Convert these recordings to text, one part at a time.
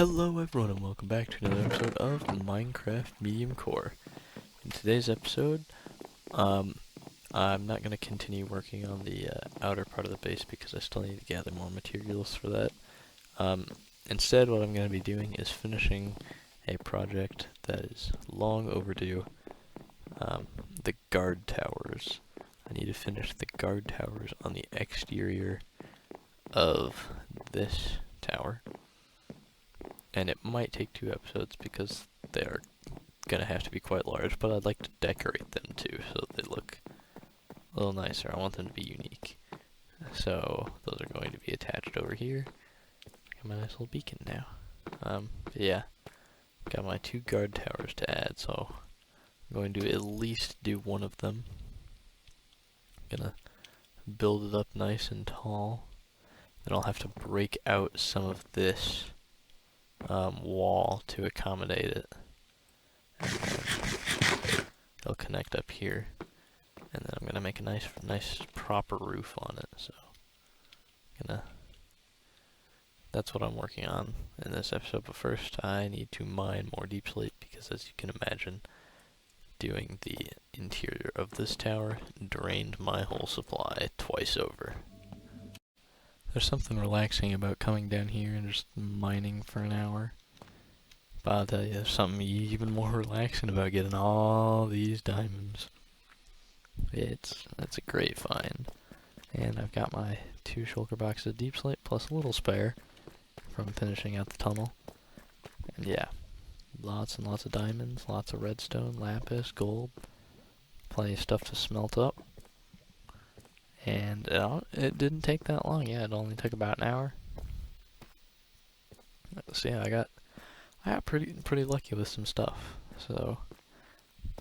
Hello everyone and welcome back to another episode of Minecraft Mediumcore. In today's episode, I'm not going to continue working on the outer part of the base because I still need to gather more materials for that. Instead, what I'm going to be doing is finishing a project that is long overdue, the guard towers. I need to finish the guard towers on the exterior of this tower. And it might take 2 episodes because they are gonna have to be quite large, but I'd like to decorate them too so they look a little nicer. I want them to be unique. So those are going to be attached over here. Got my nice little beacon now. But yeah, got my 2 guard towers to add, so I'm going to at least do one of them. Gonna build it up nice and tall. Then I'll have to break out some of this wall to accommodate it. And they'll connect up here, and then I'm gonna make a nice proper roof on it. So, that's what I'm working on in this episode. But first, I need to mine more deep slate because, as you can imagine, doing the interior of this tower drained my whole supply twice over. There's something relaxing about coming down here and just mining for an hour. But I'll tell you, there's something even more relaxing about getting all these diamonds. It's a great find. And I've got my 2 shulker boxes of deep slate plus a little spare from finishing out the tunnel. And yeah, lots and lots of diamonds, lots of redstone, lapis, gold, plenty of stuff to smelt up. And it didn't take that long. Yeah, it only took about an hour. So yeah, I got pretty lucky with some stuff. So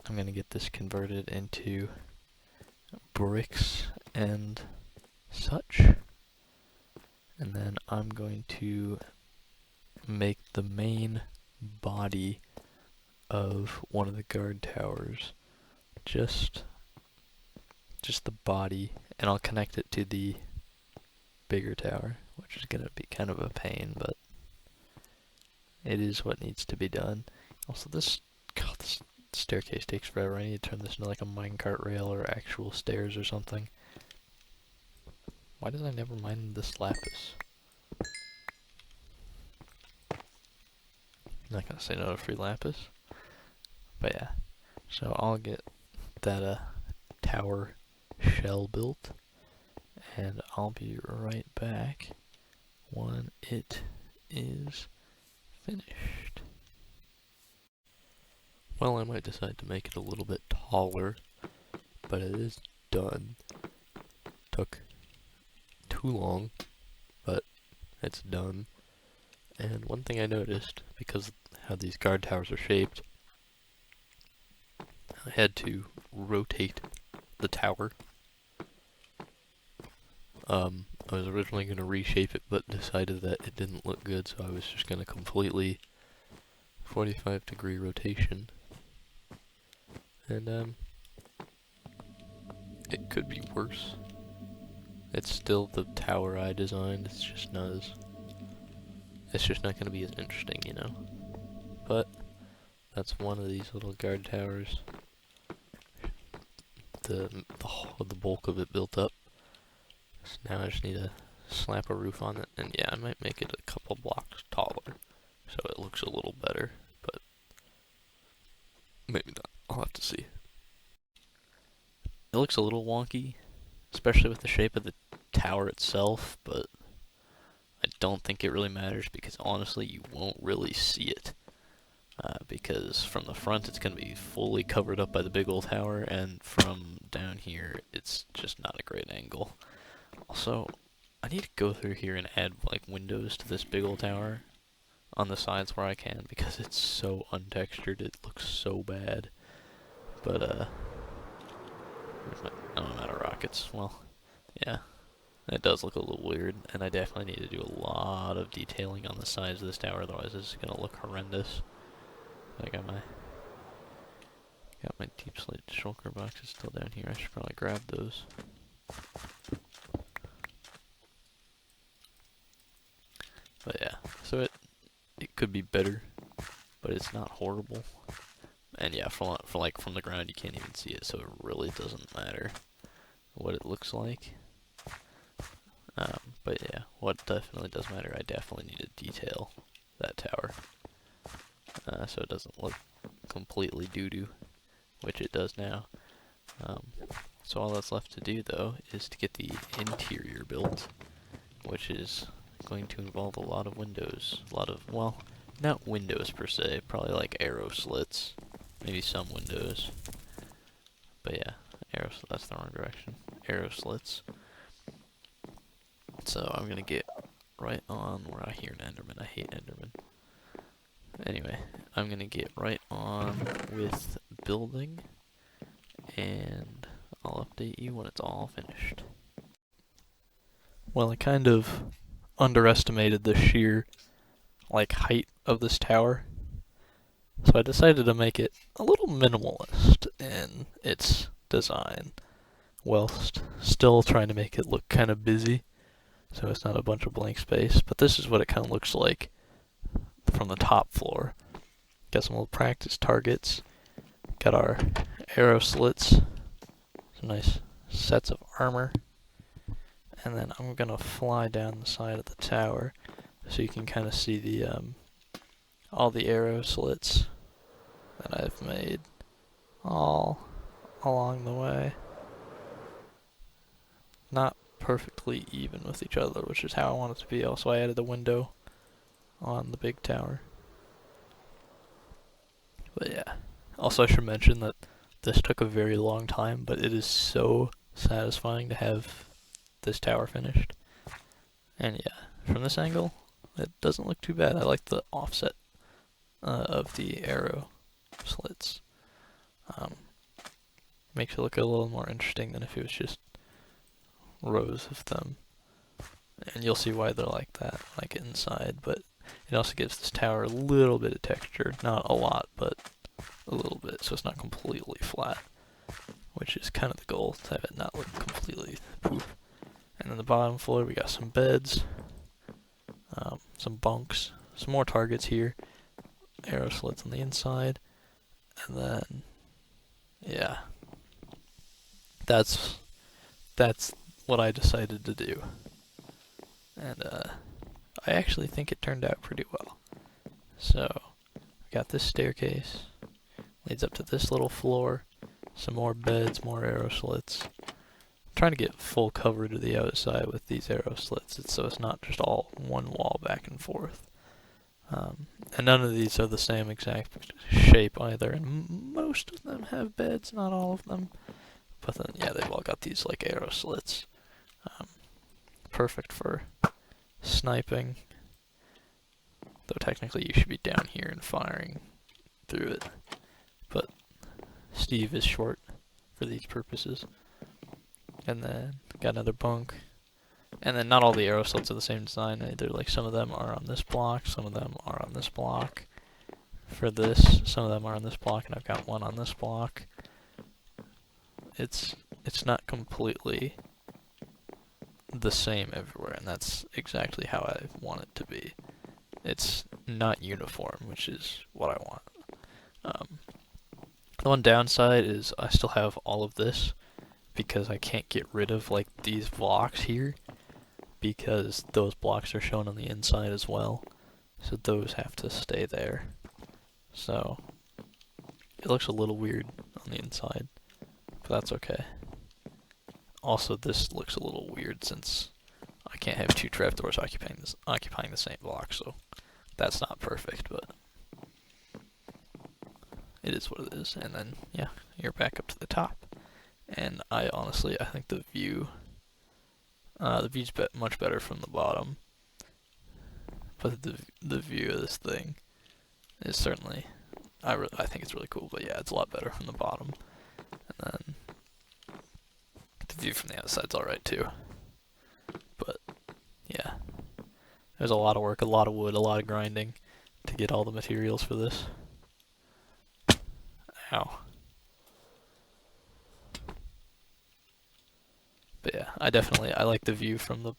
I'm gonna get this converted into bricks and such. And then I'm going to make the main body of one of the guard towers just the body, and I'll connect it to the bigger tower, which is gonna be kind of a pain, but it is what needs to be done. Also, this staircase takes forever. I need to turn this into like a minecart rail or actual stairs or something. Why did I never mine this lapis? I'm not gonna say no to free lapis, but yeah. So I'll get that tower shell built, and I'll be right back when it is finished. Well, I might decide to make it a little bit taller, but it is done. Took too long, but it's done. And one thing I noticed, because of how these guard towers are shaped, I had to rotate the tower. I was originally going to reshape it, but decided that it didn't look good, so I was just going to completely 45-degree rotation. And, it could be worse. It's still the tower I designed, it's just not going to be as interesting, you know? But that's one of these little guard towers. The bulk of it built up. So now I just need to slap a roof on it, and yeah, I might make it a couple blocks taller, so it looks a little better, but maybe not. I'll have to see. It looks a little wonky, especially with the shape of the tower itself, but I don't think it really matters because honestly you won't really see it. Because from the front it's going to be fully covered up by the big old tower, and from down here it's just not a great angle. Also, I need to go through here and add like windows to this big old tower on the sides where I can, because it's so untextured, it looks so bad. But I'm out of rockets. Well, yeah, it does look a little weird, and I definitely need to do a lot of detailing on the sides of this tower, otherwise it's gonna look horrendous. I got my deep slate shulker boxes still down here. I should probably grab those. But yeah, so it could be better, but it's not horrible. And yeah, from the ground you can't even see it, so it really doesn't matter what it looks like. But yeah, what definitely does matter, I definitely need to detail that tower, so it doesn't look completely doo-doo, which it does now. So all that's left to do though is to get the interior built, which is going to involve a lot of windows, well, not windows per se, probably like arrow slits, maybe some windows, but yeah, that's the wrong direction, arrow slits. So I'm gonna get right on where I hear an Enderman. I hate Enderman. Anyway, I'm gonna get right on with building, and I'll update you when it's all finished. Well, I kind of underestimated the sheer, height of this tower, so I decided to make it a little minimalist in its design, whilst still trying to make it look kind of busy, so it's not a bunch of blank space. But this is what it kind of looks like from the top floor. Got some little practice targets, got our arrow slits, some nice sets of armor, and then I'm gonna fly down the side of the tower so you can kind of see the all the arrow slits that I've made all along the way. Not perfectly even with each other, which is how I want it to be. Also, I added the window on the big tower. But yeah. Also, I should mention that this took a very long time, but it is so satisfying to have this tower finished. And yeah, from this angle, it doesn't look too bad. I like the offset of the arrow slits. Makes it look a little more interesting than if it was just rows of them. And you'll see why they're like that, like inside, but it also gives this tower a little bit of texture. Not a lot, but a little bit, so it's not completely flat, which is kind of the goal, to have it not look completely poof. And on the bottom floor we got some beds, some bunks, some more targets here, arrow slits on the inside, and then yeah, that's what I decided to do. And I actually think it turned out pretty well. So we got this staircase, leads up to this little floor, some more beds, more arrow slits. I'm trying to get full cover to the outside with these arrow slits, so it's not just all one wall back and forth. And none of these are the same exact shape either, and most of them have beds, not all of them. But then, yeah, they've all got these like arrow slits. Perfect for sniping. Though technically you should be down here and firing through it. But Steve is short for these purposes. And then got another bunk. And then not all the arrow slits are the same design either. Like some of them are on this block, some of them are on this block. For this, some of them are on this block, and I've got one on this block. It's not completely the same everywhere, and that's exactly how I want it to be. It's not uniform, which is what I want. The one downside is I still have all of this because I can't get rid of like these blocks here because those blocks are shown on the inside as well, so those have to stay there. So it looks a little weird on the inside, but that's okay. Also, this looks a little weird since I can't have two trapdoors occupying the same block, so that's not perfect, but it is what it is. And then, yeah, you're back up to the top. And I think the view's much better from the bottom. But the view of this thing is certainly, I think it's really cool, but yeah, it's a lot better from the bottom. And then the view from the outside's alright too. But yeah, there's a lot of work, a lot of wood, a lot of grinding to get all the materials for this. Ow. But yeah, I like the view from the,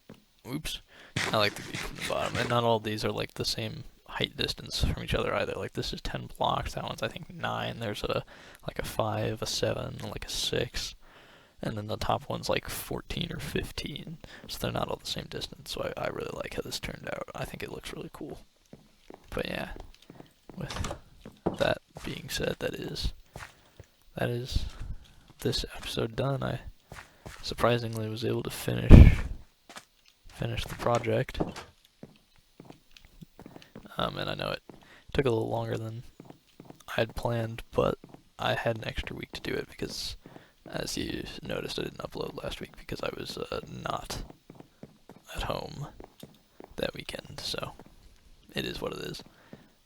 I like the view from the bottom, and not all of these are like the same height distance from each other either. Like this is 10 blocks, that one's I think 9. There's a like a 5, a 7, like a 6, and then the top one's like 14 or 15. So they're not all the same distance. So I really like how this turned out. I think it looks really cool. But yeah, with that being said, that is this episode done. I surprisingly was able to finish the project. And I know it took a little longer than I had planned, but I had an extra week to do it because, as you noticed, I didn't upload last week because I was not at home that weekend, so it is what it is.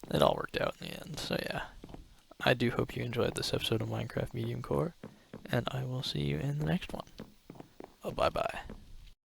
It all worked out in the end, so yeah. I do hope you enjoyed this episode of Minecraft Mediumcore, and I will see you in the next one. Bye-bye.